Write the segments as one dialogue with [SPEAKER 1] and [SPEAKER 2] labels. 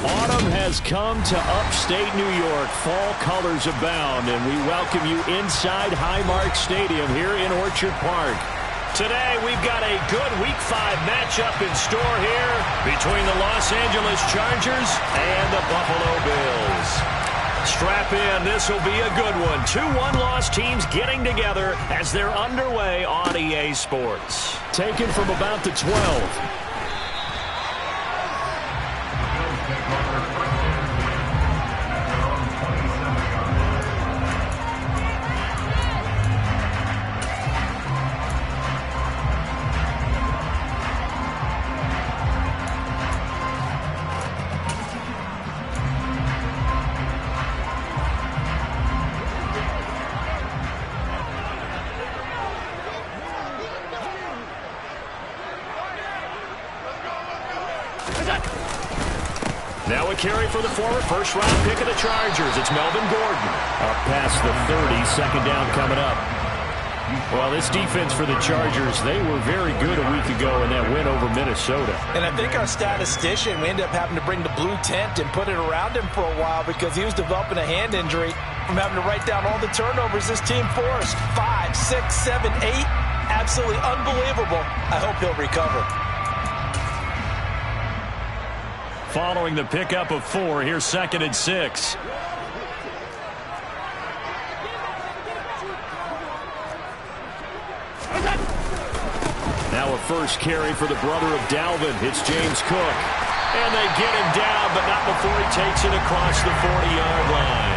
[SPEAKER 1] Autumn has come to upstate New York. Fall colors abound, and we welcome you inside Highmark Stadium here in Orchard Park. Today, we've got a good Week 5 matchup in store here between the Los Angeles Chargers and the Buffalo Bills. Strap in, this will be a good one. 2 one-loss teams getting together as they're underway on EA Sports. Taken from about the 12. Now a carry for the former first-round pick of the Chargers. It's Melvin Gordon. Up past the 30, second down coming up. Well, this defense for the Chargers, they were very good a week ago in that win over Minnesota.
[SPEAKER 2] And I think our statistician, we ended up having to bring the blue tent and put it around him for a while because he was developing a hand injury from having to write down all the turnovers this team forced. 5, 6, 7, 8. Absolutely unbelievable. I hope he'll recover.
[SPEAKER 1] Following the pickup of 4, here's 2nd and 6. Now a first carry for the brother of Dalvin. It's James Cook. And they get him down, but not before he takes it across the 40-yard line.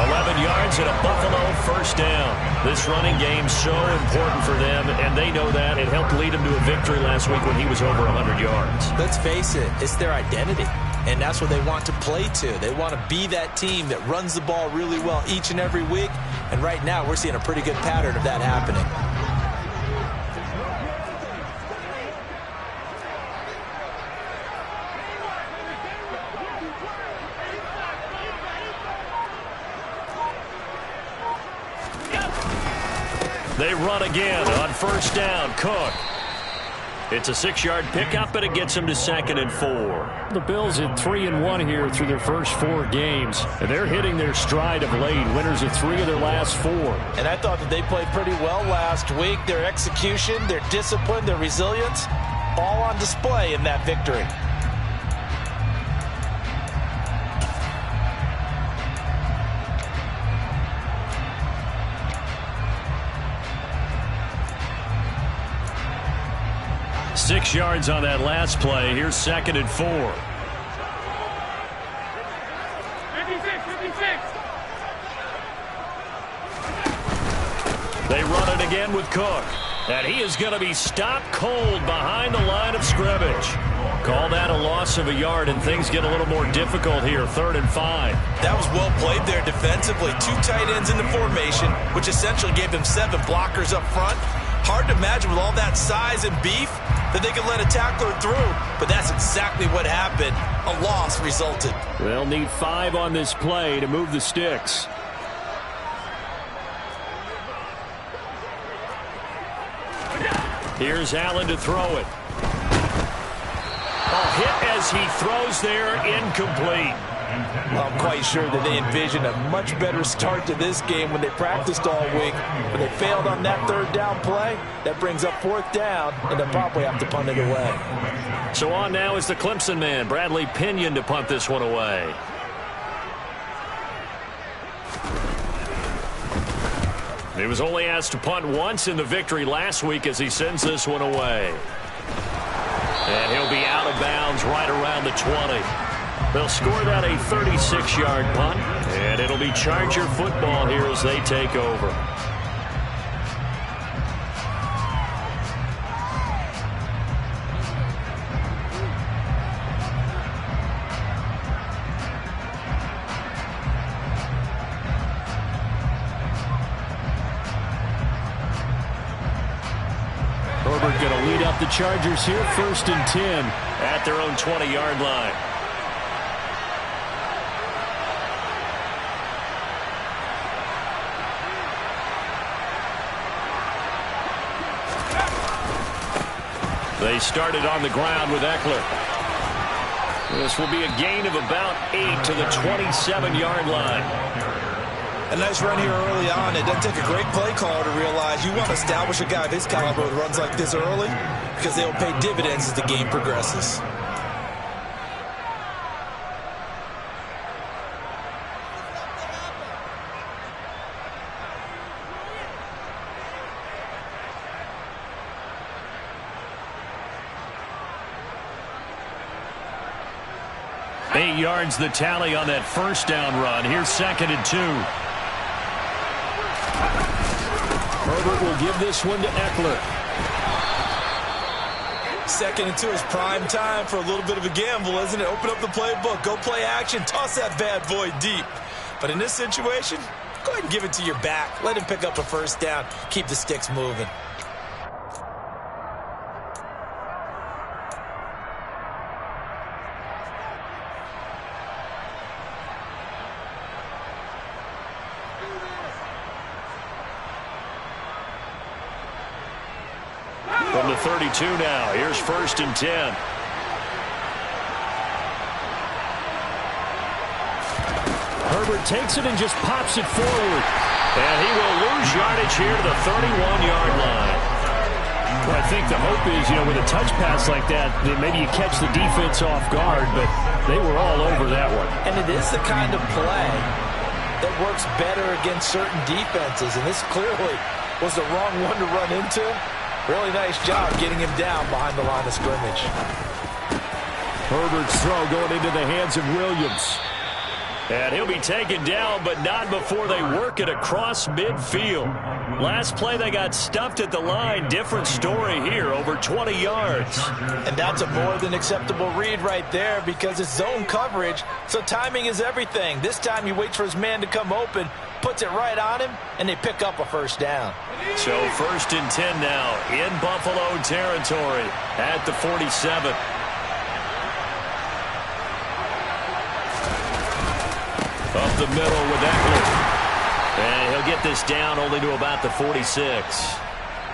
[SPEAKER 1] 11 yards and a Buffalo first down. This running game so important for them, and they know that. It helped lead them to a victory last week when he was over 100 yards.
[SPEAKER 2] Let's face it, it's their identity, and that's what they want to play to. They want to be that team that runs the ball really well each and every week, and right now we're seeing a pretty good pattern of that happening.
[SPEAKER 1] They run again on first down. Cook. It's a 6-yard pickup, but it gets them to 2nd and 4. The Bills at 3-1 here through their first 4 games. And they're hitting their stride of late. Winners of 3 of their last 4.
[SPEAKER 2] And I thought that they played pretty well last week. Their execution, their discipline, their resilience, all on display in that victory.
[SPEAKER 1] Six yards on that last play. Here's 2nd and 4. 56. They run it again with Cook. And he is going to be stopped cold behind the line of scrimmage. Call that a loss of a yard, and things get a little more difficult here. 3rd and 5.
[SPEAKER 2] That was well played there defensively. 2 tight ends in the formation, which essentially gave them 7 blockers up front. Hard to imagine with all that size and beef that they could let a tackler through, but that's exactly what happened. A loss resulted.
[SPEAKER 1] They'll need 5 on this play to move the sticks. Here's Allen to throw it. A hit as he throws there, incomplete.
[SPEAKER 2] Well, I'm quite sure that they envisioned a much better start to this game when they practiced all week, but they failed on that 3rd down play. That brings up 4th down, and they'll probably have to punt it away.
[SPEAKER 1] So on now is the Clemson man, Bradley Pinion, to punt this one away. He was only asked to punt once in the victory last week as he sends this one away. And he'll be out of bounds right around the 20. They'll score that a 36-yard punt, and it'll be Charger football here as they take over. Herbert going to lead up the Chargers here, 1st and 10 at their own 20-yard line. They started on the ground with Eckler. This will be a gain of about 8 to the 27-yard line.
[SPEAKER 2] A nice run here early on. It doesn't take a great play caller to realize you want to establish a guy of his caliber with runs like this early because they will pay dividends as the game progresses.
[SPEAKER 1] Eight yards the tally on that first down run. Here's 2nd and 2. Herbert will give this one to Eckler.
[SPEAKER 2] 2nd and 2 is prime time for a little bit of a gamble, isn't it? Open up the playbook, go play action, toss that bad boy deep. But in this situation, go ahead and give it to your back. Let him pick up a first down. Keep the sticks moving.
[SPEAKER 1] From the 32 now. Here's 1st and 10. Herbert takes it and just pops it forward. And he will lose yardage here to the 31-yard line. Well, I think the hope is, with a touch pass like that maybe you catch the defense off guard, but they were all over that one.
[SPEAKER 2] And it is the kind of play that works better against certain defenses, and this clearly was the wrong one to run into. Really nice job getting him down behind the line of scrimmage.
[SPEAKER 1] Herbert's throw going into the hands of Williams. And he'll be taken down, but not before they work it across midfield. Last play, they got stuffed at the line. Different story here, over 20 yards.
[SPEAKER 2] And that's a more than acceptable read right there because it's zone coverage, so timing is everything. This time he waits for his man to come open, puts it right on him, and they pick up a first down.
[SPEAKER 1] So 1st and 10 now in Buffalo territory at the 47. Up the middle with Eckler. And he'll get this down only to about the 46.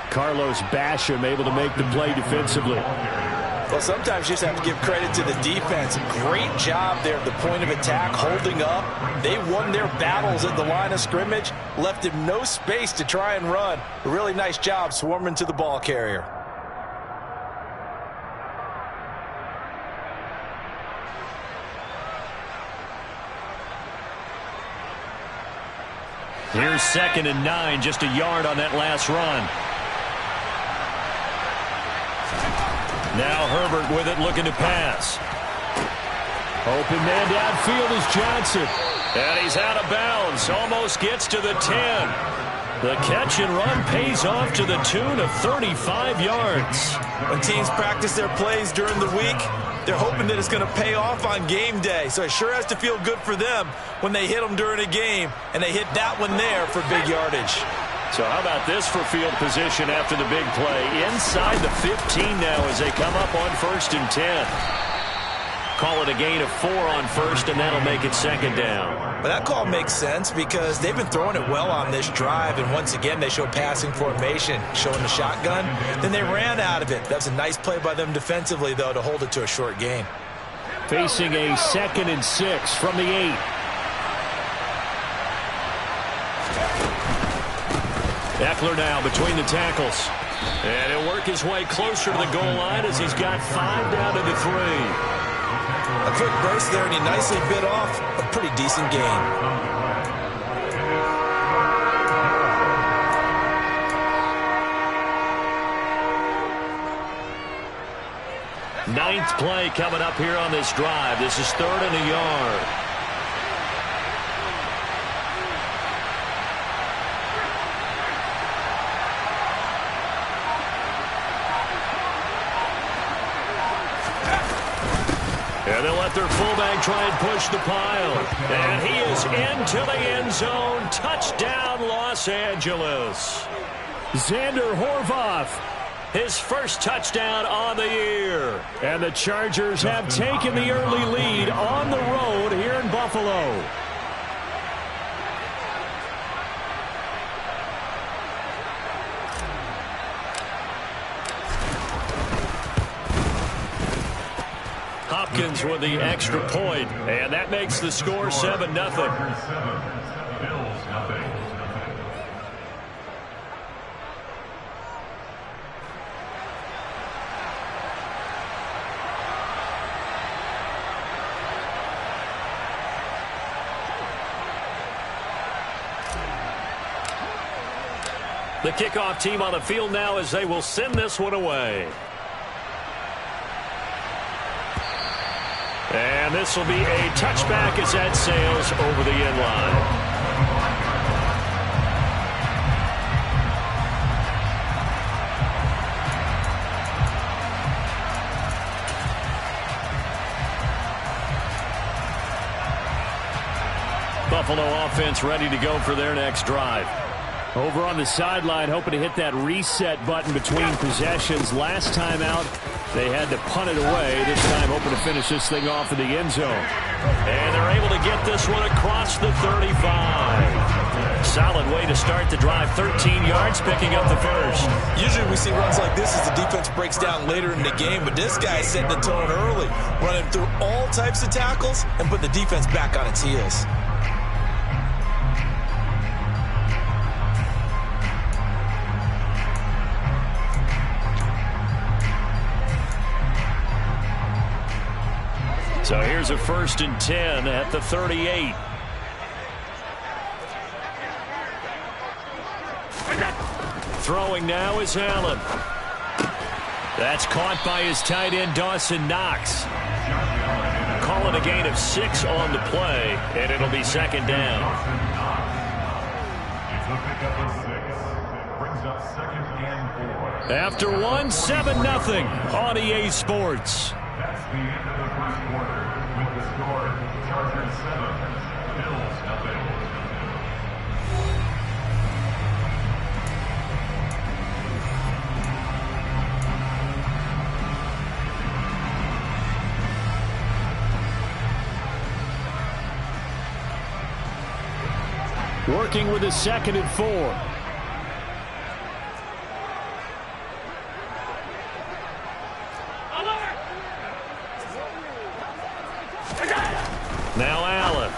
[SPEAKER 1] Carlos Basham able to make the play defensively.
[SPEAKER 2] Well, sometimes you just have to give credit to the defense. Great job there at the point of attack, holding up. They won their battles at the line of scrimmage, left him no space to try and run. A really nice job swarming to the ball carrier.
[SPEAKER 1] Here's 2nd and 9, just a yard on that last run. Now Herbert with it, looking to pass. Open man downfield is Johnson. And he's out of bounds, almost gets to the 10. The catch and run pays off to the tune of 35 yards.
[SPEAKER 2] When teams practice their plays during the week, they're hoping that it's going to pay off on game day. So it sure has to feel good for them when they hit them during a game, and they hit that one there for big yardage.
[SPEAKER 1] So how about this for field position after the big play? Inside the 15 now as they come up on 1st and 10. Call it a gain of 4 on 1st, and that'll make it 2nd down.
[SPEAKER 2] But that call makes sense because they've been throwing it well on this drive, and once again they show passing formation, showing the shotgun. Then they ran out of it. That's a nice play by them defensively, though, to hold it to a short gain.
[SPEAKER 1] Facing a 2nd and 6 from the 8. Eckler now between the tackles. And he'll work his way closer to the goal line as he's got 5 down to the 3.
[SPEAKER 2] A quick burst there, and he nicely bit off a pretty decent gain.
[SPEAKER 1] Ninth play coming up here on this drive. This is 3rd and a yard. And they'll let their fullback try and push the pile. And he is into the end zone. Touchdown, Los Angeles. Xander Horvath, his first touchdown on the year. And the Chargers have taken the early lead on the road here in Buffalo. Hopkins with the extra point, and that makes the score 7-0. The kickoff team on the field now as they will send this one away. And this will be a touchback as that sails over the end line. Buffalo offense ready to go for their next drive. Over on the sideline, hoping to hit that reset button between possessions. Last time out, they had to punt it away. This time, hoping to finish this thing off in the end zone. And they're able to get this one across the 35. Solid way to start the drive. 13 yards, picking up the first.
[SPEAKER 2] Usually we see runs like this as the defense breaks down later in the game, but this guy's setting the tone early, running through all types of tackles and putting the defense back on its heels.
[SPEAKER 1] So here's a 1st and 10 at the 38. Throwing now is Allen. That's caught by his tight end, Dawson Knox. Calling a gain of 6 on the play, and it'll be 2nd down. After one, 7-0 on EA Sports.
[SPEAKER 3] That's the end of the first quarter with the score Chargers 7, Bills nothing.
[SPEAKER 1] Working with a 2nd and 4. Now Allen.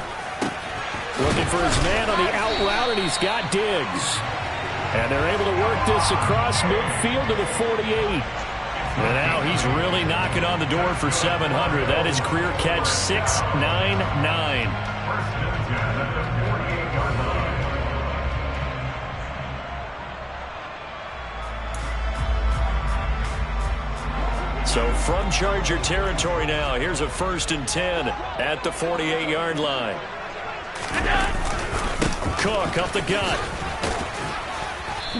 [SPEAKER 1] Looking for his man on the out route, and he's got Diggs. And they're able to work this across midfield to the 48. And now he's really knocking on the door for 700. That is career catch 699. So from Charger territory now, here's a 1st and 10 at the 48-yard line. Cook up the gut.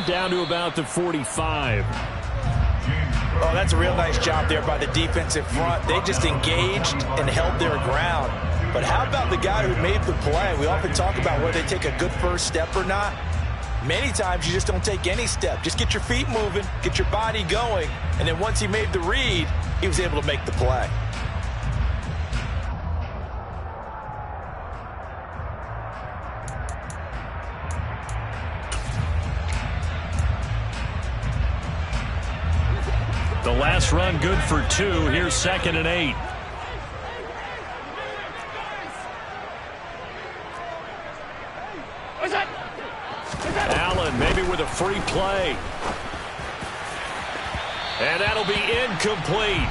[SPEAKER 1] Down to about the 45.
[SPEAKER 2] Oh, that's a real nice job there by the defensive front. They just engaged and held their ground. But how about the guy who made the play? We often talk about whether they take a good first step or not. Many times you just don't take any step. Just get your feet moving, get your body going, and then once he made the read, he was able to make the play.
[SPEAKER 1] The last run good for 2. Here's 2nd and 8. Allen maybe with a free play. And that'll be incomplete.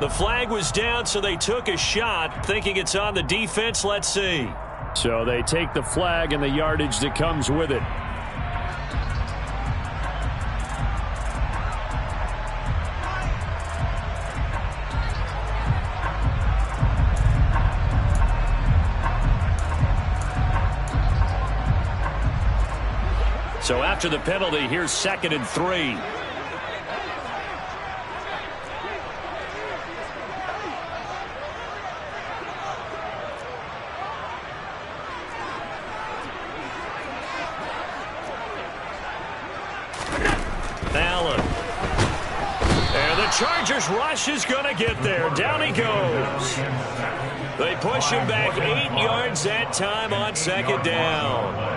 [SPEAKER 1] The flag was down, so they took a shot, thinking it's on the defense. Let's see. So they take the flag and the yardage that comes with it. So after the penalty, here's 2nd and 3. Allen. And the Chargers rush is going to get there. Down he goes. They push him back 8 yards that time on 2nd down.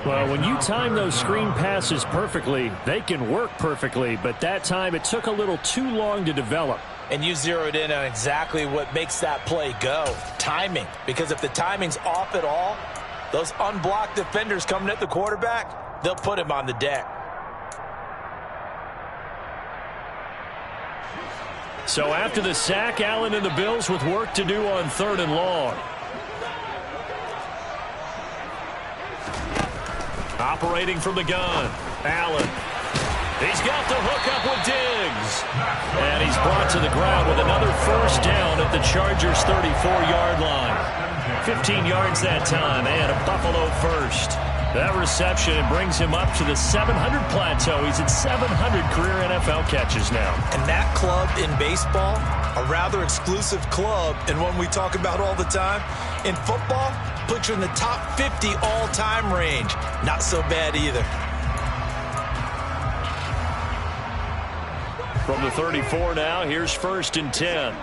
[SPEAKER 1] Well, when you time those screen passes perfectly, they can work perfectly, but that time it took a little too long to develop.
[SPEAKER 2] And you zeroed in on exactly what makes that play go. Timing. Because if the timing's off at all, those unblocked defenders coming at the quarterback, they'll put him on the deck.
[SPEAKER 1] So after the sack, Allen and the Bills with work to do on 3rd and long. Operating from the gun, Allen. He's got the hookup with Diggs. And he's brought to the ground with another first down at the Chargers' 34-yard line. 15 yards that time and a Buffalo first. That reception brings him up to the 700 plateau. He's at 700 career NFL catches now.
[SPEAKER 2] And that club in baseball, a rather exclusive club, and one we talk about all the time. In football, puts you in the top 50 all-time range. Not so bad either.
[SPEAKER 1] From the 34 now, here's 1st and 10.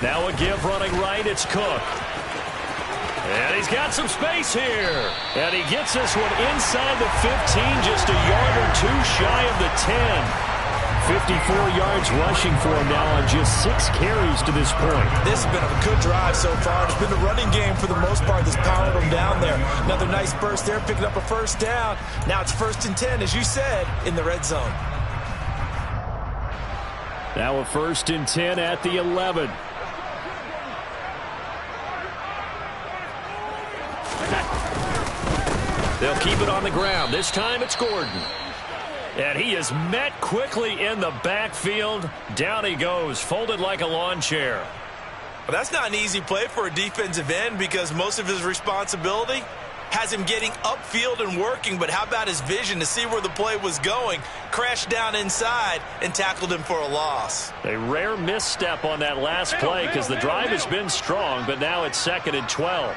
[SPEAKER 1] Now a give running right, it's Cook. And he's got some space here. And he gets this one inside the 15, just a yard or two shy of the 10. 54 yards rushing for him now on just 6 carries to this point.
[SPEAKER 2] This has been a good drive so far. It's been the running game for the most part that's powered him down there. Another nice burst there, picking up a first down. Now it's 1st and 10, as you said, in the red zone.
[SPEAKER 1] Now a 1st and 10 at the 11. They'll keep it on the ground. This time it's Gordon. And he is met quickly in the backfield. Down he goes, folded like a lawn chair.
[SPEAKER 2] Well, that's not an easy play for a defensive end because most of his responsibility has him getting upfield and working. But how about his vision to see where the play was going? Crashed down inside and tackled him for a loss.
[SPEAKER 1] A rare misstep on that last play because the drive has been strong, but now it's 2nd and 12.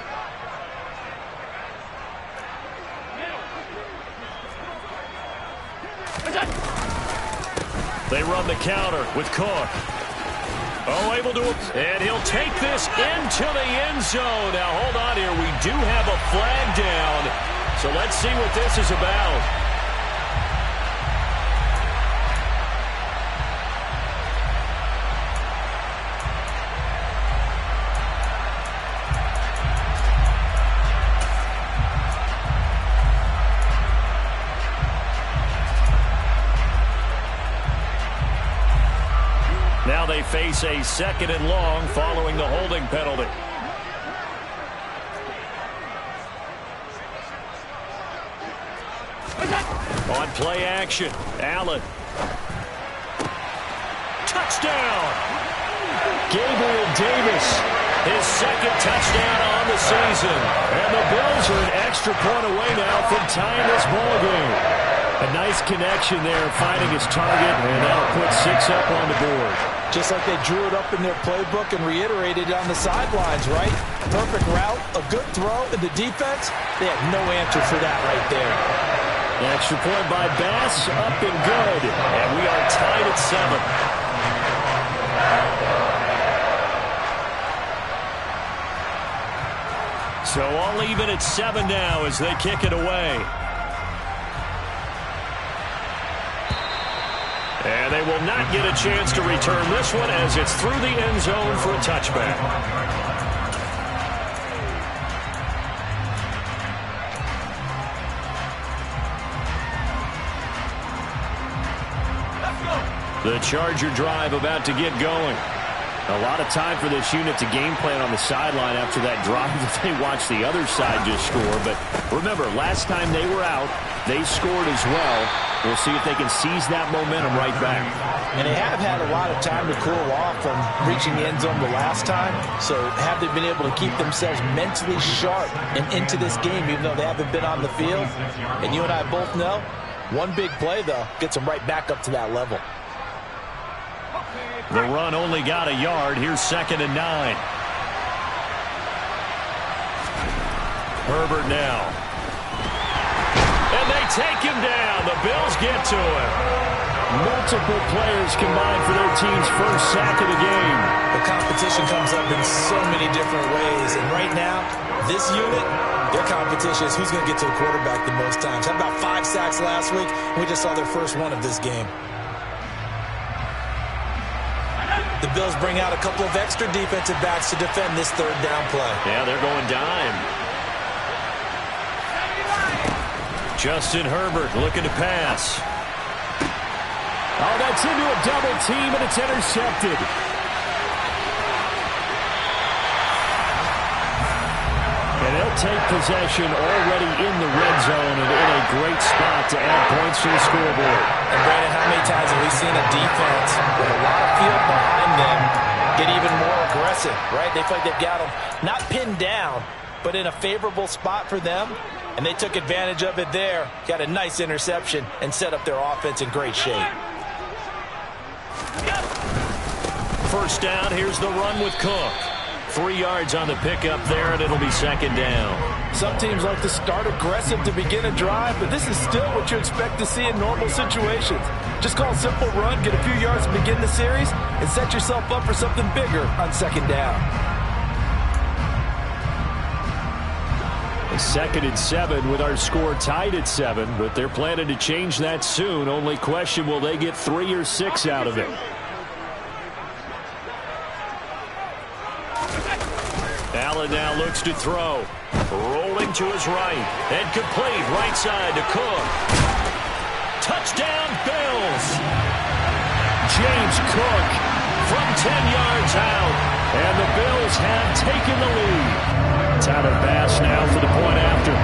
[SPEAKER 1] They run the counter with Cook. Oh, able to, and he'll take this into the end zone. Now, hold on here. We do have a flag down. So let's see what this is about. Now they face a 2nd and long following the holding penalty. On play action, Allen. Touchdown! Gabriel Davis, his 2nd touchdown on the season. And the Bills are an extra point away now from tying this ball game. A nice connection there, finding his target, and that'll put 6 up on the board.
[SPEAKER 2] Just like they drew it up in their playbook and reiterated it on the sidelines, right? Perfect route, a good throw, and the defense, they had no answer for that right there.
[SPEAKER 1] An extra point by Bass, up and good. And we are tied at 7. So all even at 7 now as they kick it away. And they will not get a chance to return this one as it's through the end zone for a touchback. The Charger drive about to get going. A lot of time for this unit to game plan on the sideline after that drive that they watched the other side just score. But remember, last time they were out, they scored as well. We'll see if they can seize that momentum right back.
[SPEAKER 2] And they have had a lot of time to cool off from reaching the end zone the last time. So have they been able to keep themselves mentally sharp and into this game, even though they haven't been on the field? And you and I both know, one big play, though, gets them right back up to that level.
[SPEAKER 1] The run only got a yard. Here's 2nd and 9. Herbert now. And they take him down. The Bills get to him. Multiple players combined for their team's first sack of the game.
[SPEAKER 2] The competition comes up in so many different ways. And right now, this unit, their competition is who's going to get to the quarterback the most times. Had about 5 sacks last week, and we just saw their first one of this game. The Bills bring out a couple of extra defensive backs to defend this third down play.
[SPEAKER 1] Yeah, they're going dime. Justin Herbert looking to pass.
[SPEAKER 4] Oh, that's into a double team, and it's intercepted. And they'll take possession already in the red zone and in a great spot to add points to the scoreboard.
[SPEAKER 2] And Brandon, how many times have we seen a defense with a lot of field behind them get even more aggressive, right? They feel like they've got them not pinned down, but in a favorable spot for them, and they took advantage of it there. Got a nice interception and set up their offense in great shape.
[SPEAKER 1] First down, here's the run with Cook. 3 yards on the pickup there, and it'll be second down.
[SPEAKER 2] Some teams like to start aggressive to begin a drive, but this is still what you expect to see in normal situations. Just call a simple run, get a few yards to begin the series, and set yourself up for something bigger on second down.
[SPEAKER 1] Second and 7 with our score tied at 7, but they're planning to change that soon. Only question, will they get 3 or 6 out of it? Allen now looks to throw. Rolling to his right. And complete right side to Cook. Touchdown, Bills! James Cook from 10 yards out. And the Bills have taken the lead. Tyler Bass now for the point after.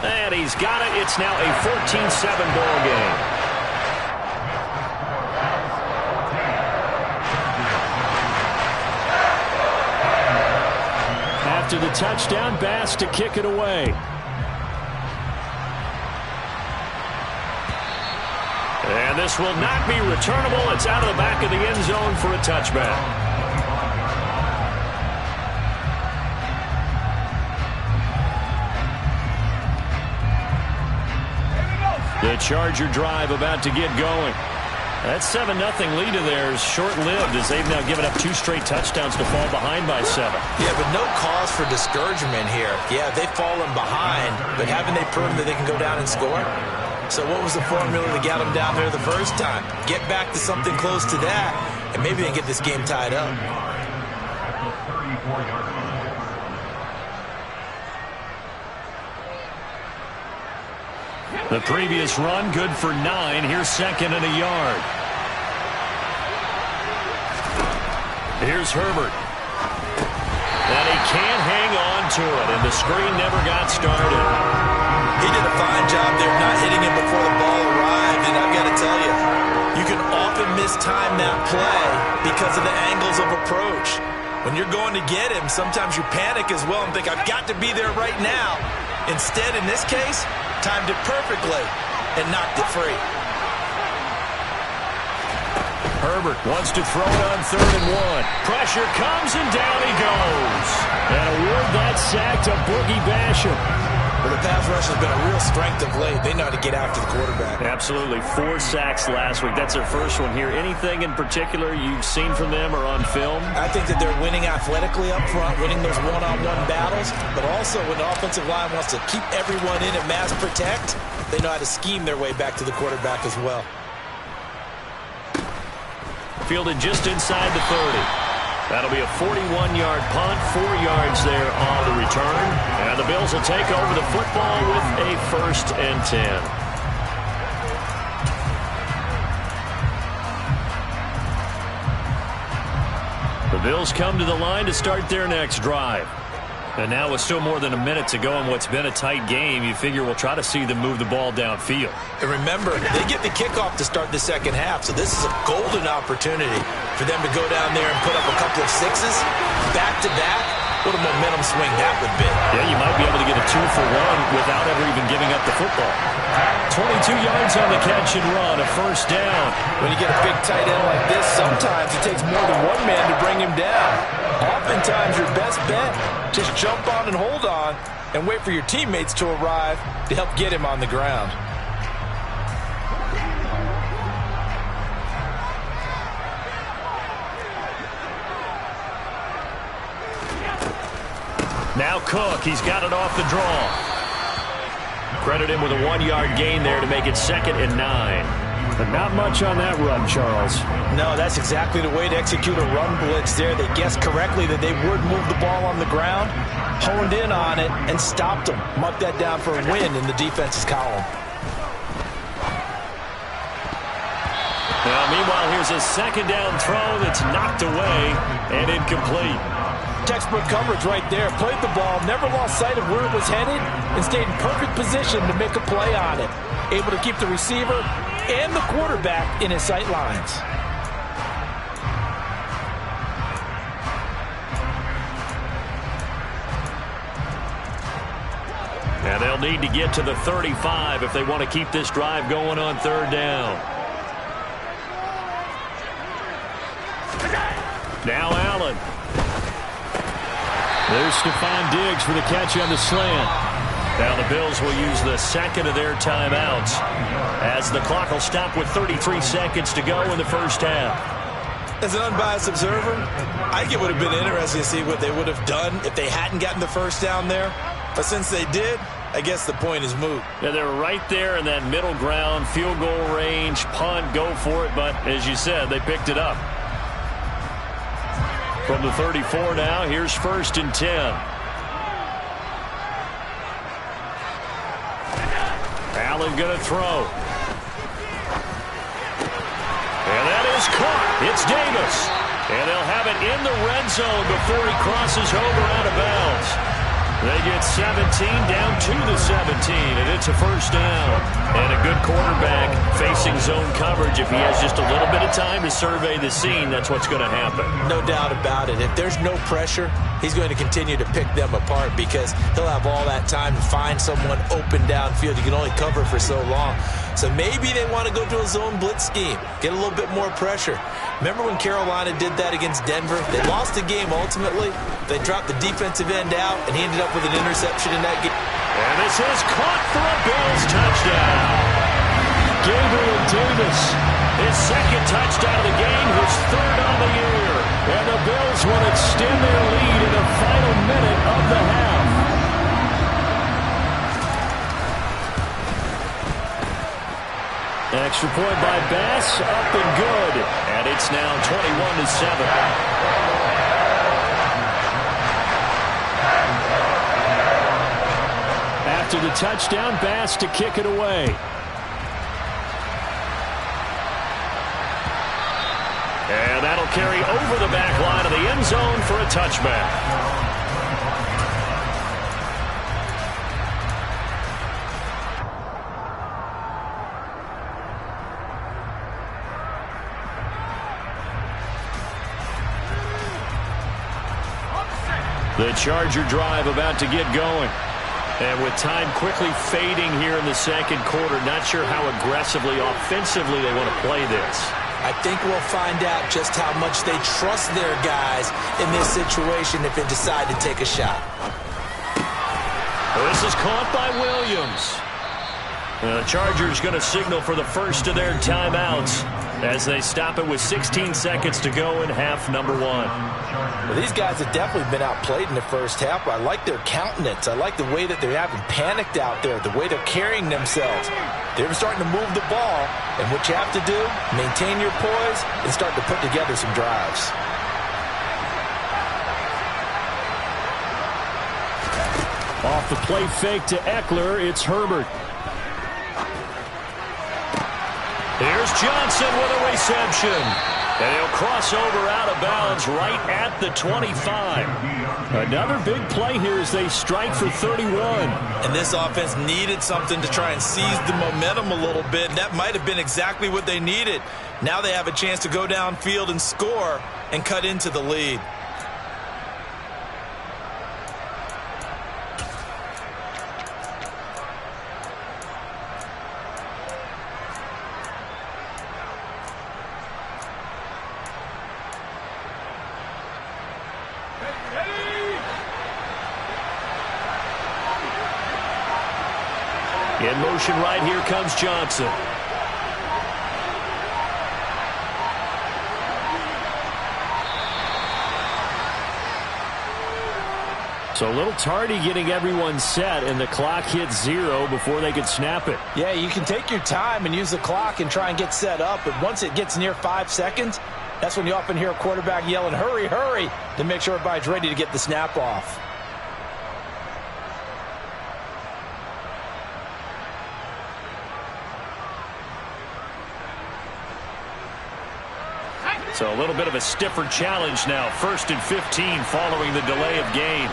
[SPEAKER 1] And he's got it. It's now a 14-7 ball game. After the touchdown, Bass to kick it away. And this will not be returnable. It's out of the back of the end zone for a touchback. The Charger drive about to get going. That 7-0 lead of theirs short-lived as they've now given up 2 straight touchdowns to fall behind by 7.
[SPEAKER 2] Yeah, but no cause for discouragement here. Yeah, they've fallen behind, but haven't they proven that they can go down and score? So what was the formula that got them down there the first time? Get back to something close to that, and maybe they can get this game tied up.
[SPEAKER 1] The previous run, good for 9. Here's second and a yard. Here's Herbert. And he can't hang on to it, and the screen never got started.
[SPEAKER 2] He did a fine job there not hitting him before the ball arrived, and I've got to tell you, you can often mistime that play because of the angles of approach. When you're going to get him, sometimes you panic as well and think, I've got to be there right now. Instead, in this case, timed it perfectly and knocked it free.
[SPEAKER 1] Herbert wants to throw it on 3rd and 1. Pressure comes, and down he goes. And award that sack to Boogie Basham.
[SPEAKER 2] Well, the pass rush has been a real strength of late. They know how to get after the quarterback.
[SPEAKER 1] Absolutely. 4 sacks last week. That's their first one here. Anything in particular you've seen from them or on film?
[SPEAKER 2] I think that they're winning athletically up front, winning those one-on-one battles, but also when the offensive line wants to keep everyone in and mass protect, they know how to scheme their way back to the quarterback as well.
[SPEAKER 1] Fielded just inside the 30. That'll be a 41-yard punt, 4 yards there on the return. And the Bills will take over the football with a 1st and 10. The Bills come to the line to start their next drive. And now with still more than a minute to go in what's been a tight game, you figure we'll try to see them move the ball downfield.
[SPEAKER 2] And remember, they get the kickoff to start the second half, so this is a golden opportunity for them to go down there and put up a couple of 6s back-to-back. What a momentum swing that would be.
[SPEAKER 1] Yeah, you might be able to get a 2-for-1 without ever even giving up the football. 22 yards on the catch and run, a 1st down.
[SPEAKER 2] When you get a big tight end like this, sometimes it takes more than one man to bring him down. Oftentimes, your best bet, just jump on and hold on and wait for your teammates to arrive to help get him on the ground.
[SPEAKER 1] Now Cook, he's got it off the draw. Credit him with a 1-yard gain there to make it 2nd and 9.
[SPEAKER 4] But not much on that run, Charles.
[SPEAKER 2] No, that's exactly the way to execute a run blitz there. They guessed correctly that they would move the ball on the ground, honed in on it, and stopped them. Marked that down for a win in the defense's column.
[SPEAKER 1] Now, meanwhile, here's a 2nd down throw that's knocked away and incomplete.
[SPEAKER 2] Textbook coverage right there. Played the ball, never lost sight of where it was headed, and stayed in perfect position to make a play on it. Able to keep the receiver and the quarterback in his sight lines.
[SPEAKER 1] And they'll need to get to the 35 if they want to keep this drive going on 3rd down. Now Allen. There's Stephon Diggs for the catch on the slant. Now the Bills will use the 2nd of their timeouts as the clock will stop with 33 seconds to go in the first half.
[SPEAKER 2] As an unbiased observer, I think it would have been interesting to see what they would have done if they hadn't gotten the first down there. But since they did, I guess the point is moot.
[SPEAKER 1] Yeah, they're right there in that middle ground, field goal range, punt, go for it. But as you said, they picked it up. From the 34 now, here's 1st and 10. Allen going to throw. And that is caught. It's Davis. And they'll have it in the red zone before he crosses over out of bounds. They get 17 down to the 17, and it's a 1st down. And a good quarterback facing zone coverage. If he has just a little bit of time to survey the scene, that's what's going to happen.
[SPEAKER 2] No doubt about it. If there's no pressure, he's going to continue to pick them apart because he'll have all that time to find someone open downfield. You can only cover for so long. So maybe they want to go to a zone blitz scheme, get a little bit more pressure. Remember when Carolina did that against Denver? They lost the game ultimately. They dropped the defensive end out, and he ended up with an interception in that game.
[SPEAKER 1] And this is caught for a Bills touchdown. Gabriel Davis, his 2nd touchdown of the game, his 3rd on the year. And the Bills will extend their lead in the final minute of the half. Extra point by Bass, up and good. And it's now 21-7. After the touchdown, Bass to kick it away. And that'll carry over the back line of the end zone for a touchback. The Charger drive about to get going. And with time quickly fading here in the 2nd quarter, not sure how aggressively, offensively they want to play this.
[SPEAKER 2] I think we'll find out just how much they trust their guys in this situation if they decide to take a shot.
[SPEAKER 1] This is caught by Williams. The Chargers going to signal for the 1st of their timeouts as they stop it with 16 seconds to go in half number 1.
[SPEAKER 2] Well, these guys have definitely been outplayed in the first half. I like their countenance. I like the way that they haven't panicked out there, the way they're carrying themselves. They're starting to move the ball, and what you have to do, maintain your poise and start to put together some drives.
[SPEAKER 4] Off the play fake to Eckler, it's Herbert.
[SPEAKER 1] Here's Johnson with a reception. And he'll cross over out of bounds right at the 25. Another big play here as they strike for 31.
[SPEAKER 2] And this offense needed something to try and seize the momentum a little bit. That might have been exactly what they needed. Now they have a chance to go downfield and score and cut into the lead.
[SPEAKER 1] In motion right, here comes Johnson.
[SPEAKER 4] So a little tardy getting everyone set, and the clock hits 0 before they could snap it.
[SPEAKER 2] Yeah, you can take your time and use the clock and try and get set up, but once it gets near 5 seconds, that's when you often hear a quarterback yelling, hurry, hurry, to make sure everybody's ready to get the snap off.
[SPEAKER 1] So a little bit of a stiffer challenge now. 1st and 15 following the delay of game.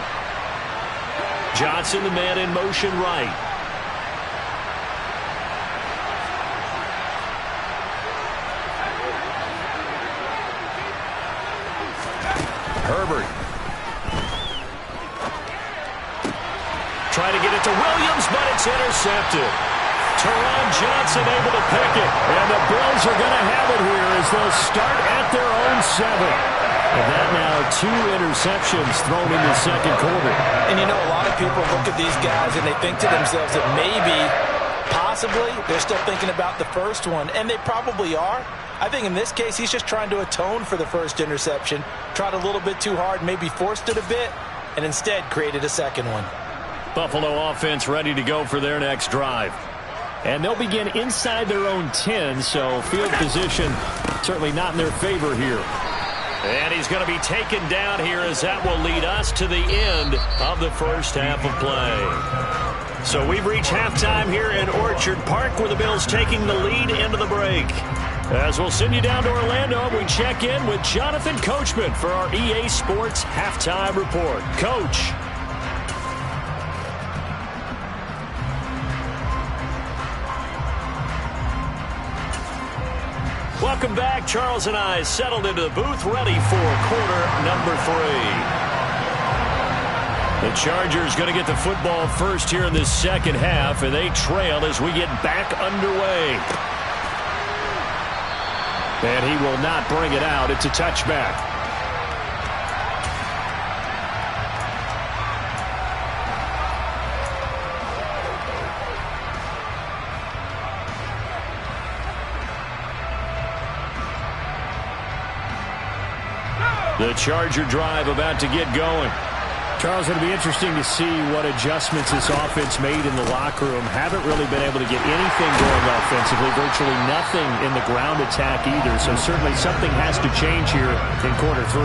[SPEAKER 1] Johnson, the man in motion right. Herbert. Trying to get it to Williams, but it's intercepted. Teron Johnson able to pick it. And the Bills are going to have it here as they'll start at their own 7. And that now 2 interceptions thrown in the second quarter.
[SPEAKER 2] And you know, a lot of people look at these guys and they think to themselves that maybe, possibly, they're still thinking about the first one. And they probably are. I think in this case, he's just trying to atone for the first interception. Tried a little bit too hard, maybe forced it a bit, and instead created a second one.
[SPEAKER 1] Buffalo offense ready to go for their next drive.
[SPEAKER 4] And they'll begin inside their own 10, so field position certainly not in their favor here.
[SPEAKER 1] And he's going to be taken down here as that will lead us to the end of the first half of play. So we've reached halftime here in Orchard Park with the Bills taking the lead into the break. As we'll send you down to Orlando, we check in with Jonathan Coachman for our EA Sports Halftime Report. Coach. Welcome back. Charles and I settled into the booth, ready for quarter number 3. The Chargers going to get the football first here in this second half, and they trail as we get back underway. And he will not bring it out. It's a touchback. The Charger drive about to get going.
[SPEAKER 4] Charles, it'll be interesting to see what adjustments this offense made in the locker room. Haven't really been able to get anything going offensively. Virtually nothing in the ground attack either. So certainly something has to change here in quarter 3.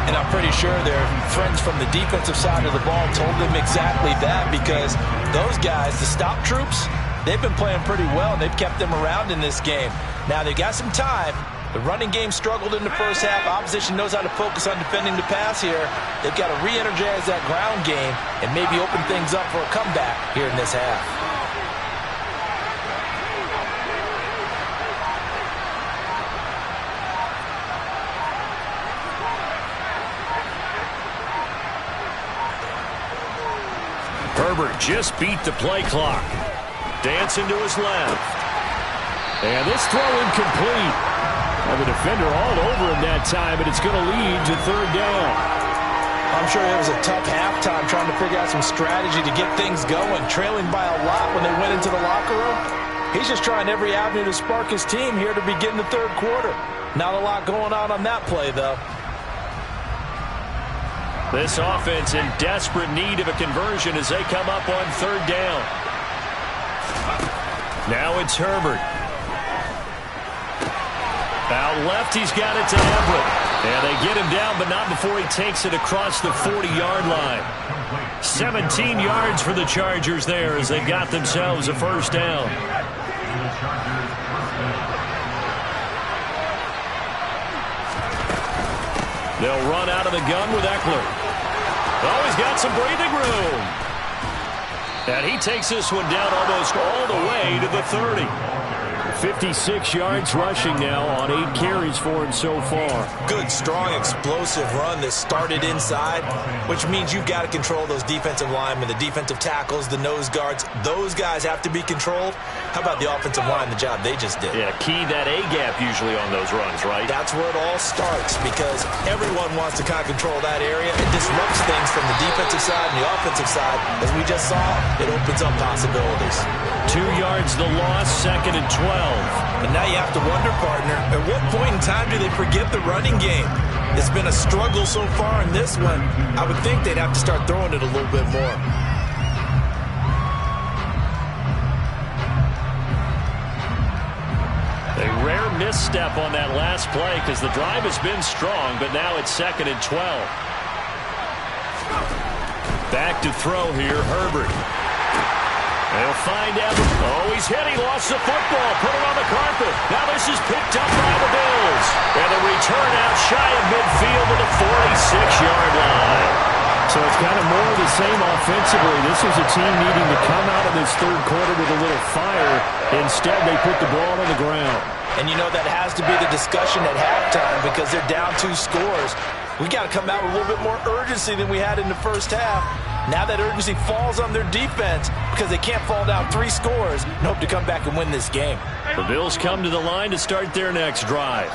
[SPEAKER 2] And I'm pretty sure their friends from the defensive side of the ball told them exactly that, because those guys, the stop troops, they've been playing pretty well. They've kept them around in this game. Now they've got some time. The running game struggled in the first half. Opposition knows how to focus on defending the pass here. They've got to re-energize that ground game and maybe open things up for a comeback here in this half.
[SPEAKER 1] Herbert just beat the play clock. Dancing to his left. And this throw incomplete. And the defender all over him that time, but it's going to lead to 3rd down.
[SPEAKER 2] I'm sure it was a tough halftime trying to figure out some strategy to get things going. Trailing by a lot when they went into the locker room. He's just trying every avenue to spark his team here to begin the 3rd quarter. Not a lot going on that play, though.
[SPEAKER 1] This offense in desperate need of a conversion as they come up on 3rd down. Now it's Herbert. Out left, he's got it to Everett. And they get him down, but not before he takes it across the 40-yard line. 17 yards for the Chargers there as they got themselves a 1st down. They'll run out of the gun with Eckler. Oh, he's got some breathing room. And he takes this one down almost all the way to the 30. 56 yards rushing now on 8 carries for him so far.
[SPEAKER 2] Good, strong, explosive run that started inside, which means you've got to control those defensive linemen, the defensive tackles, the nose guards. Those guys have to be controlled. How about the offensive line, the job they just did?
[SPEAKER 1] Yeah, key that A-gap usually on those runs, right?
[SPEAKER 2] That's where it all starts, because everyone wants to kind of control that area. It disrupts things from the defensive side and the offensive side. As we just saw, it opens up possibilities.
[SPEAKER 1] 2 yards the loss, 2nd and 12.
[SPEAKER 2] And now you have to wonder, partner, at what point in time do they forget the running game? It's been a struggle so far in this one. I would think they'd have to start throwing it a little bit more.
[SPEAKER 1] A rare misstep on that last play because the drive has been strong, but now it's 2nd and 12. Back to throw here, Herbert. They'll find Evans. Oh, he's hit. He lost the football. Put it on the carpet. Now this is picked up by the Bills. And the return out shy of midfield to the 46-yard line.
[SPEAKER 4] So it's kind of more of the same offensively. This was a team needing to come out of this third quarter with a little fire. Instead, they put the ball on the ground.
[SPEAKER 2] And you know that has to be the discussion at halftime because they're down 2 scores. We got to come out with a little bit more urgency than we had in the first half. Now that urgency falls on their defense because they can't fall down 3 scores and hope to come back and win this game.
[SPEAKER 1] The Bills come to the line to start their next drive.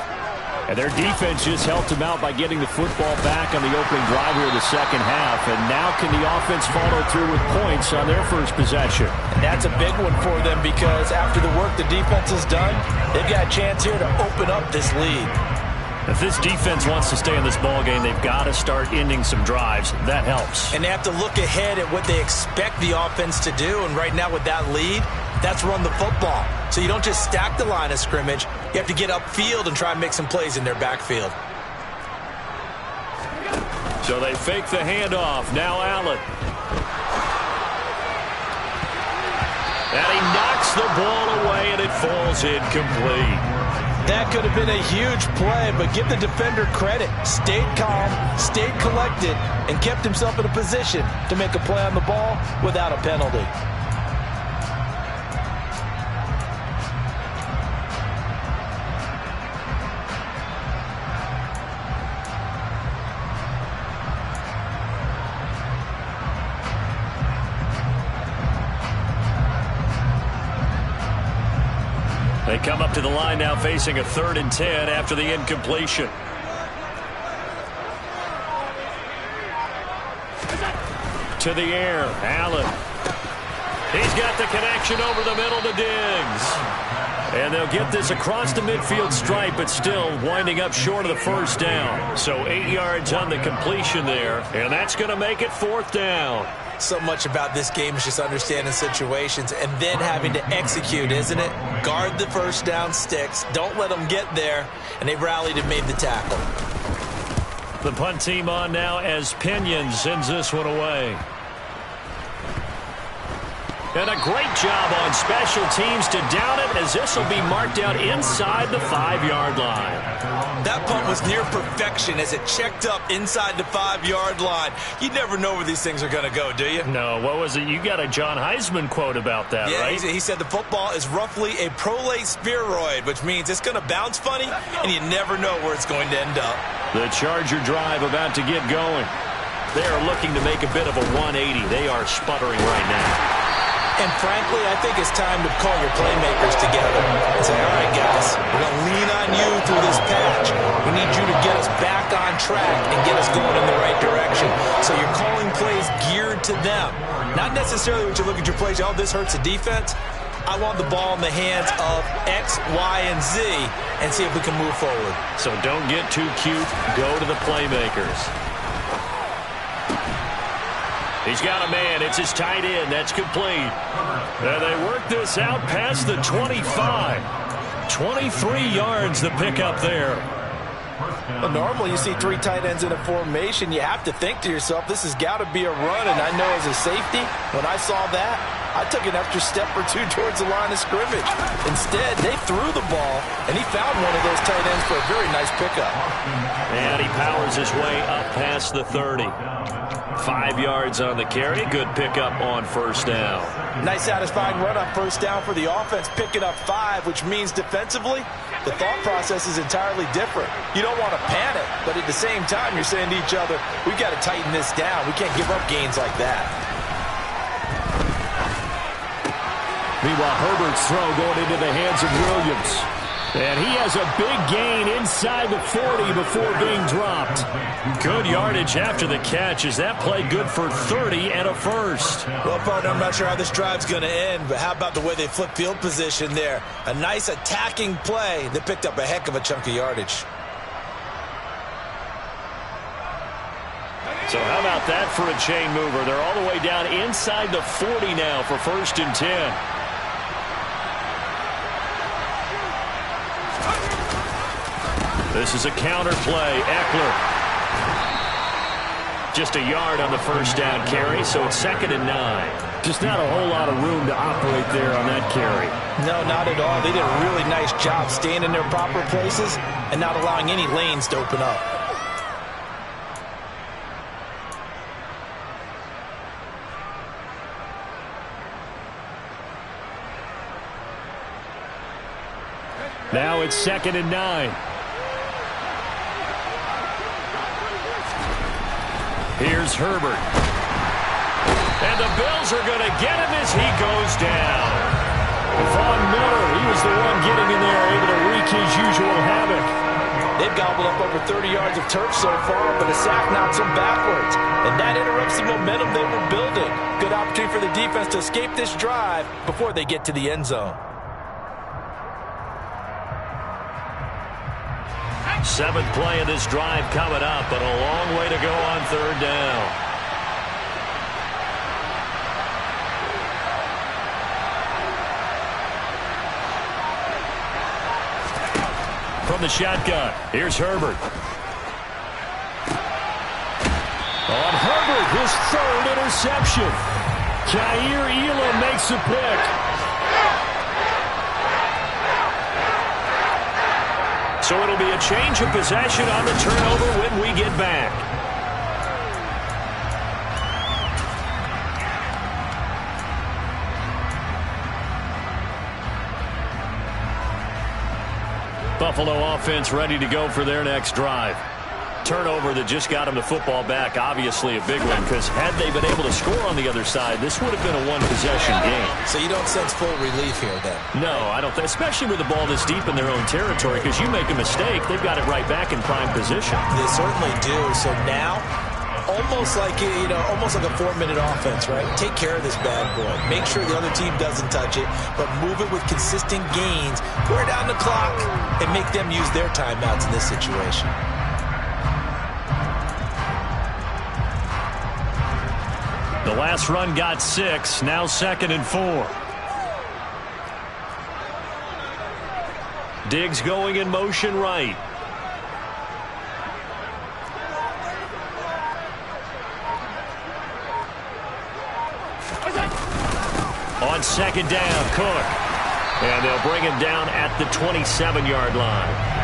[SPEAKER 4] And their defense just helped them out by getting the football back on the opening drive here in the second half. And now can the offense follow through with points on their first possession?
[SPEAKER 2] And that's a big one for them because after the work the defense has done, they've got a chance here to open up this lead.
[SPEAKER 1] If this defense wants to stay in this ballgame, they've got to start ending some drives. That helps.
[SPEAKER 2] And they have to look ahead at what they expect the offense to do. And right now with that lead, that's run the football. So you don't just stack the line of scrimmage. You have to get upfield and try and make some plays in their backfield.
[SPEAKER 1] So they fake the handoff. Now Allen. And he knocks the ball away, and it falls incomplete.
[SPEAKER 2] That could have been a huge play, but give the defender credit. Stayed calm, stayed collected, and kept himself in a position to make a play on the ball without a penalty.
[SPEAKER 1] They come up to the line now facing a 3rd and 10 after the incompletion. To the air, Allen. He's got the connection over the middle to Diggs. And they'll get this across the midfield stripe, but still winding up short of the first down. So 8 yards on the completion there, and that's going to make it 4th down.
[SPEAKER 2] So much about this game is just understanding situations and then having to execute, isn't it? Guard the first down sticks. Don't let them get there. And they rallied and made the tackle.
[SPEAKER 1] The punt team on now as Pinion sends this one away. And a great job on special teams to down it as this will be marked out inside the 5-yard line.
[SPEAKER 2] That punt was near perfection as it checked up inside the 5-yard line. You never know where these things are going to go, do you?
[SPEAKER 1] No, what was it? You got a John Heisman quote about that,
[SPEAKER 2] yeah,
[SPEAKER 1] right?
[SPEAKER 2] He said the football is roughly a prolate spheroid, which means it's going to bounce funny, and you never know where it's going to end up.
[SPEAKER 1] The Charger drive about to get going. They are looking to make a bit of a 180. They are sputtering right now.
[SPEAKER 2] And frankly, I think it's time to call your playmakers together and say, all right, guys, we're going to lean on you through this patch. We need you to get us back on track and get us going in the right direction. So you're calling plays geared to them. Not necessarily when you look at your plays, oh, this hurts the defense. I want the ball in the hands of X, Y, and Z and see if we can move forward.
[SPEAKER 1] So don't get too cute. Go to the playmakers. He's got a man. It's his tight end. That's complete. And they work this out past the 25. 23 yards the pickup there.
[SPEAKER 2] Well, normally you see 3 tight ends in a formation. You have to think to yourself, this has got to be a run. And I know as a safety, when I saw that, I took an extra step or 2 towards the line of scrimmage. Instead, they threw the ball, and he found one of those tight ends for a very nice pickup.
[SPEAKER 1] And he powers his way up past the 30. 5 yards on the carry. Good pickup on first down.
[SPEAKER 2] Nice satisfying run on first down for the offense, picking up 5, which means defensively, the thought process is entirely different. You don't want to panic, but at the same time, you're saying to each other, we've got to tighten this down. We can't give up gains like that.
[SPEAKER 4] Meanwhile, Herbert's throw going into the hands of Williams. And he has a big gain inside the 40 before being dropped. Good yardage after the catch as that play good for 30 and a first.
[SPEAKER 2] Well, partner, I'm not sure how this drive's going to end, but how about the way they flip field position there? A nice attacking play that picked up a heck of a chunk of yardage.
[SPEAKER 1] So how about that for a chain mover? They're all the way down inside the 40 now for 1st and 10. This is a counter play. Eckler. Just a yard on the first down carry, so it's 2nd and 9.
[SPEAKER 4] Just not a whole lot of room to operate there on that carry.
[SPEAKER 2] No, not at all. They did a really nice job staying in their proper places and not allowing any lanes to open up.
[SPEAKER 4] Now it's 2nd and 9.
[SPEAKER 1] Here's Herbert. And the Bills are going to get him as he goes down. Von Miller, he was the one getting in there, able to wreak his usual havoc.
[SPEAKER 2] They've gobbled up over 30 yards of turf so far, but a sack knocks them backwards. And that interrupts the momentum they were building. Good opportunity for the defense to escape this drive before they get to the end zone.
[SPEAKER 1] 7th play of this drive coming up, but a long way to go on 3rd down. From the shotgun, here's Herbert.
[SPEAKER 4] On Herbert, his 3rd interception. Jair Elam makes a pick.
[SPEAKER 1] So it'll be a change of possession on the turnover when we get back. Buffalo offense ready to go for their next drive. Turnover that just got them the football back, obviously a big one, because had they been able to score on the other side, this would have been a one-possession game.
[SPEAKER 2] So you don't sense full relief here, then?
[SPEAKER 1] No, I don't think, especially with the ball this deep in their own territory, because you make a mistake, they've got it right back in prime position.
[SPEAKER 2] They certainly do. So now, almost like a 4-minute offense, right? Take care of this bad boy. Make sure the other team doesn't touch it, but move it with consistent gains, wear down the clock, and make them use their timeouts in this situation.
[SPEAKER 1] The last run got 6, now 2nd and 4. Diggs going in motion right. On 2nd down, Cook. And they'll bring him down at the 27-yard line.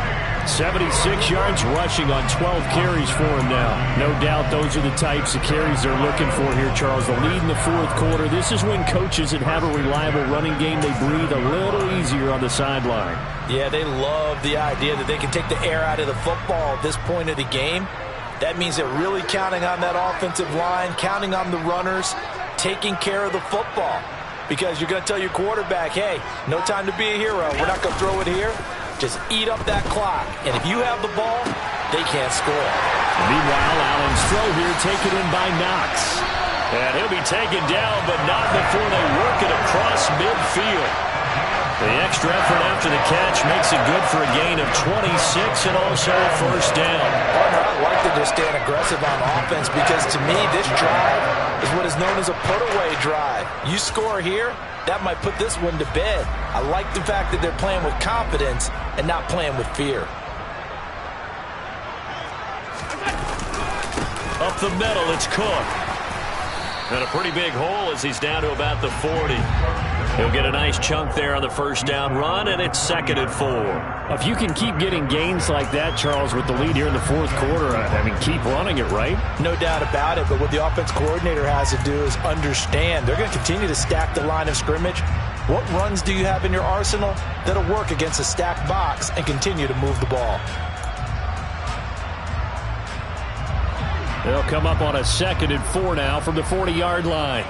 [SPEAKER 4] 76 yards rushing on 12 carries for him now. No doubt those are the types of carries they're looking for here, Charles. The lead in the 4th quarter. This is when coaches that have a reliable running game, they breathe a little easier on the sideline.
[SPEAKER 2] Yeah, they love the idea that they can take the air out of the football at this point of the game. That means they're really counting on that offensive line, counting on the runners, taking care of the football. Because you're going to tell your quarterback, hey, no time to be a hero. We're not going to throw it here. Just eat up that clock. And if you have the ball, they can't score.
[SPEAKER 1] Meanwhile, Allen's throw here taken in by Knox. And he'll be taken down, but not before they work it across midfield. The extra effort after the catch makes it good for a gain of 26 and also a 1st down.
[SPEAKER 2] I like to just stand aggressive on offense because to me this drive is what is known as a put-away drive. You score here, that might put this one to bed. I like the fact that they're playing with confidence and not playing with fear.
[SPEAKER 1] Up the middle, it's Cook. And a pretty big hole as he's down to about the 40. He'll get a nice chunk there on the 1st down run, and it's 2nd and 4.
[SPEAKER 4] If you can keep getting gains like that, Charles, with the lead here in the 4th quarter, I mean, keep running it, right?
[SPEAKER 2] No doubt about it, but what the offense coordinator has to do is understand they're going to continue to stack the line of scrimmage. What runs do you have in your arsenal that'll work against a stacked box and continue to move the ball?
[SPEAKER 4] They'll come up on a 2nd and 4 now from the 40-yard line.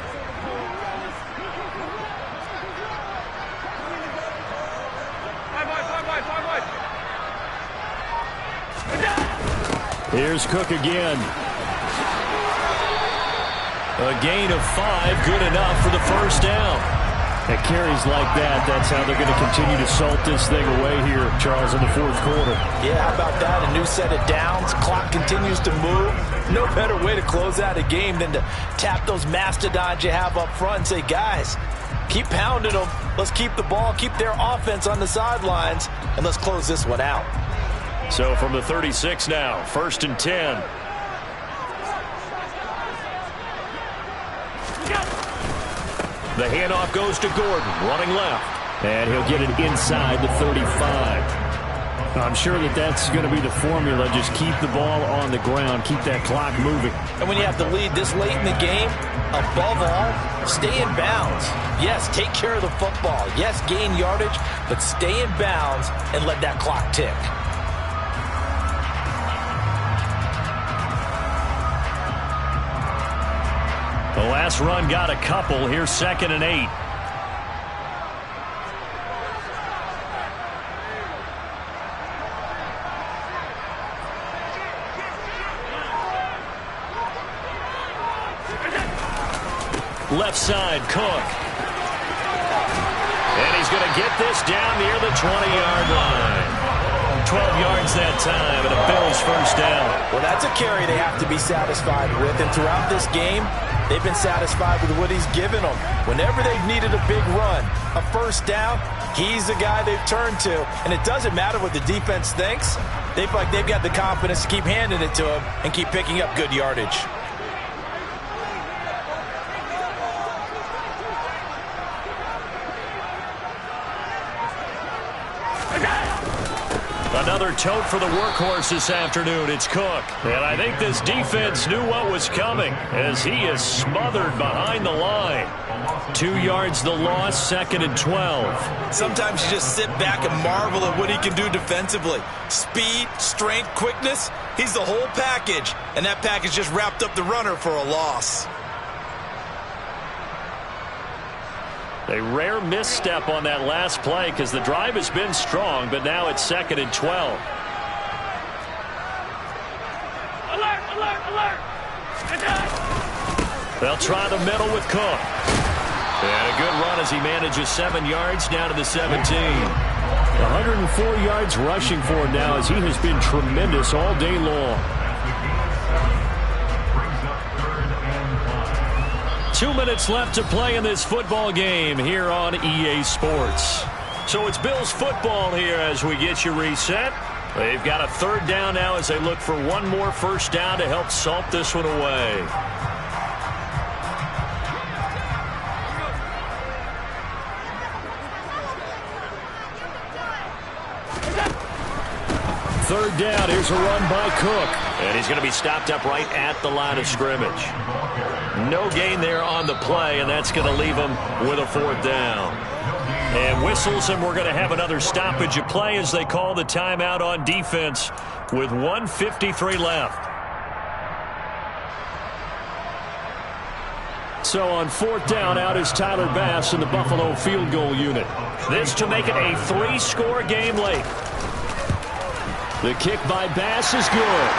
[SPEAKER 4] Here's Cook again.
[SPEAKER 1] A gain of 5, good enough for the first down.
[SPEAKER 4] At carries like that, that's how they're going to continue to salt this thing away here, Charles, in the fourth quarter.
[SPEAKER 2] Yeah, how about that? A new set of downs. Clock continues to move. No better way to close out a game than to tap those mastodons you have up front and say, guys, keep pounding them. Let's keep the ball, keep their offense on the sidelines, and let's close this one out.
[SPEAKER 1] So from the 36 now, 1st and 10. The handoff goes to Gordon, running left.
[SPEAKER 4] And he'll get it inside the 35. I'm sure that's going to be the formula. Just keep the ball on the ground. Keep that clock moving.
[SPEAKER 2] And when you have the lead this late in the game, above all, stay in bounds. Yes, take care of the football. Yes, gain yardage, but stay in bounds and let that clock tick.
[SPEAKER 1] The last run got a couple. Here's 2nd and 8. Left side, Cook. And he's going to get this down near the 20-yard line. 12 yards that time, and a Bills first down.
[SPEAKER 2] Well, that's a carry they have to be satisfied with, and throughout this game, they've been satisfied with what he's given them. Whenever they've needed a big run, a first down, he's the guy they've turned to. And it doesn't matter what the defense thinks. They feel like they've got the confidence to keep handing it to him and keep picking up good yardage.
[SPEAKER 1] Another tote for the workhorse this afternoon. It's Cook. And I think this defense knew what was coming as he is smothered behind the line. 2 yards the loss, 2nd and 12.
[SPEAKER 2] Sometimes you just sit back and marvel at what he can do defensively. Speed, strength, quickness, he's the whole package. And that package just wrapped up the runner for a loss.
[SPEAKER 1] A rare misstep on that last play because the drive has been strong, but now it's 2nd and 12.
[SPEAKER 5] Alert, alert, alert!
[SPEAKER 1] They'll try the middle with Cook. And a good run as he manages 7 yards down to the 17.
[SPEAKER 4] 104 yards rushing for him now as he has been tremendous all day long.
[SPEAKER 1] 2 minutes left to play in this football game here on EA Sports. So it's Bills football here as we get you reset. They've got a 3rd down now as they look for one more first down to help salt this one away.
[SPEAKER 4] Third down, here's a run by Cook.
[SPEAKER 1] And he's going to be stopped up right at the line of scrimmage. No gain there on the play, and that's going to leave him with a 4th down. And whistles, and we're going to have another stoppage of play as they call the timeout on defense with 1:53 left.
[SPEAKER 4] So on 4th down, out is Tyler Bass in the Buffalo field goal unit.
[SPEAKER 1] This to make it a 3-score game late.
[SPEAKER 4] The kick by Bass is good.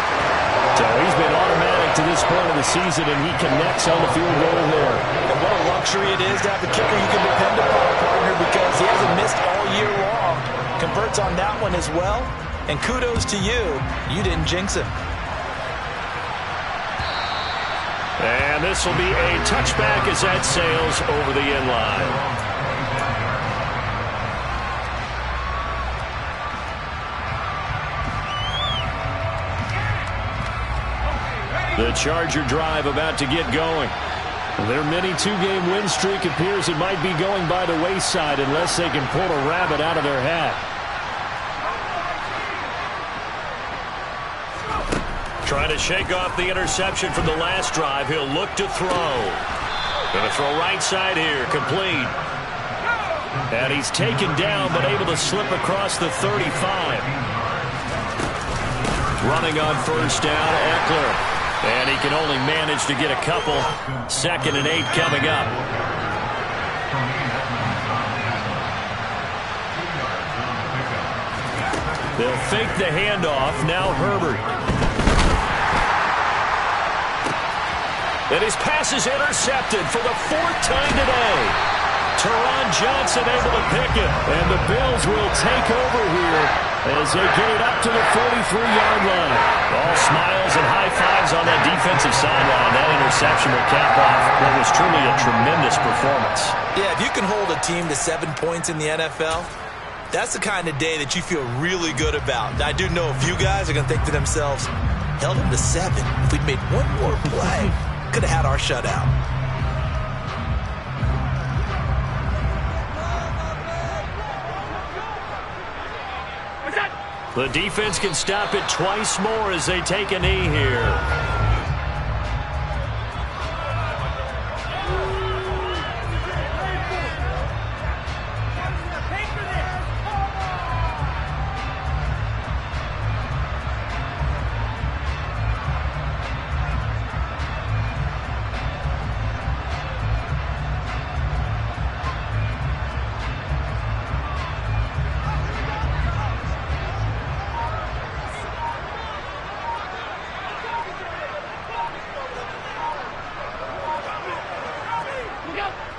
[SPEAKER 4] So he's been automatic to this point of the season, and he connects on the field goal there.
[SPEAKER 2] And what a luxury it is to have a kicker you can depend upon, partner, because he hasn't missed all year long. Converts on that one as well. And kudos to you. You didn't jinx him.
[SPEAKER 1] And this will be a touchback as that sails over the end line. The Charger drive about to get going.
[SPEAKER 4] Their mini 2-game win streak appears it might be going by the wayside unless they can pull a rabbit out of their hat.
[SPEAKER 1] Trying to shake off the interception from the last drive. He'll look to throw. Going to throw right side here. Complete. And he's taken down but able to slip across the 35. Running on first down, Eckler. And he can only manage to get a couple. 2nd and 8 coming up. They'll fake the handoff. Now Herbert. And his pass is intercepted for the 4th time today. Teron Johnson able to pick it. And the Bills will take over here as they get it up to the 43-yard line. All smiles and high fives on that defensive sideline. That interception will cap off what was truly a tremendous performance.
[SPEAKER 2] Yeah, if you can hold a team to 7 points in the NFL, that's the kind of day that you feel really good about. Now, I do know a few guys are going to think to themselves, held them to 7. If we'd made one more play, could have had our shutout.
[SPEAKER 1] The defense can stop it twice more as they take a knee here.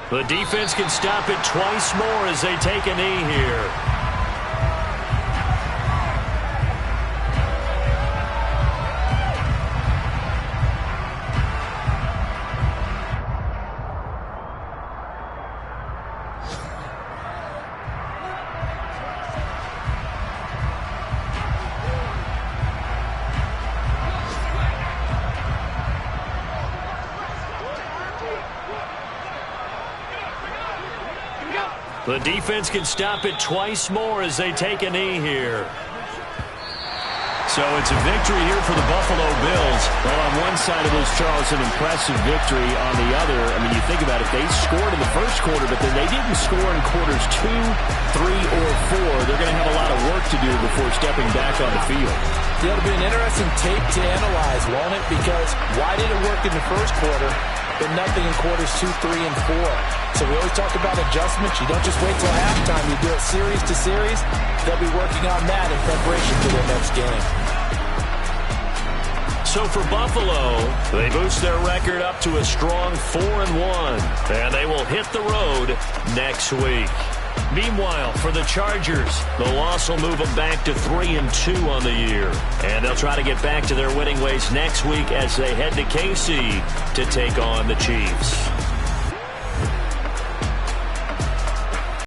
[SPEAKER 1] The defense can stop it twice more as they take a knee here. The defense can stop it twice more as they take a knee here. So it's a victory here for the Buffalo Bills.
[SPEAKER 4] Well, on one side of this, Charles, an impressive victory. On the other, I mean, you think about it, they scored in the first quarter, but then they didn't score in quarters 2, 3, or 4. They're going to have a lot of work to do before stepping back on the field.
[SPEAKER 2] It'll be an interesting tape to analyze, won't it? Because why did it work in the first quarter, but nothing in quarters 2, 3, and 4? So we always talk about adjustments. You don't just wait till halftime. You do it series to series. They'll be working on that in preparation for their next game.
[SPEAKER 1] So for Buffalo, they boost their record up to a strong 4-1, and they will hit the road next week. Meanwhile, for the Chargers, the loss will move them back to 3-2 on the year. And they'll try to get back to their winning ways next week as they head to KC to take on the Chiefs.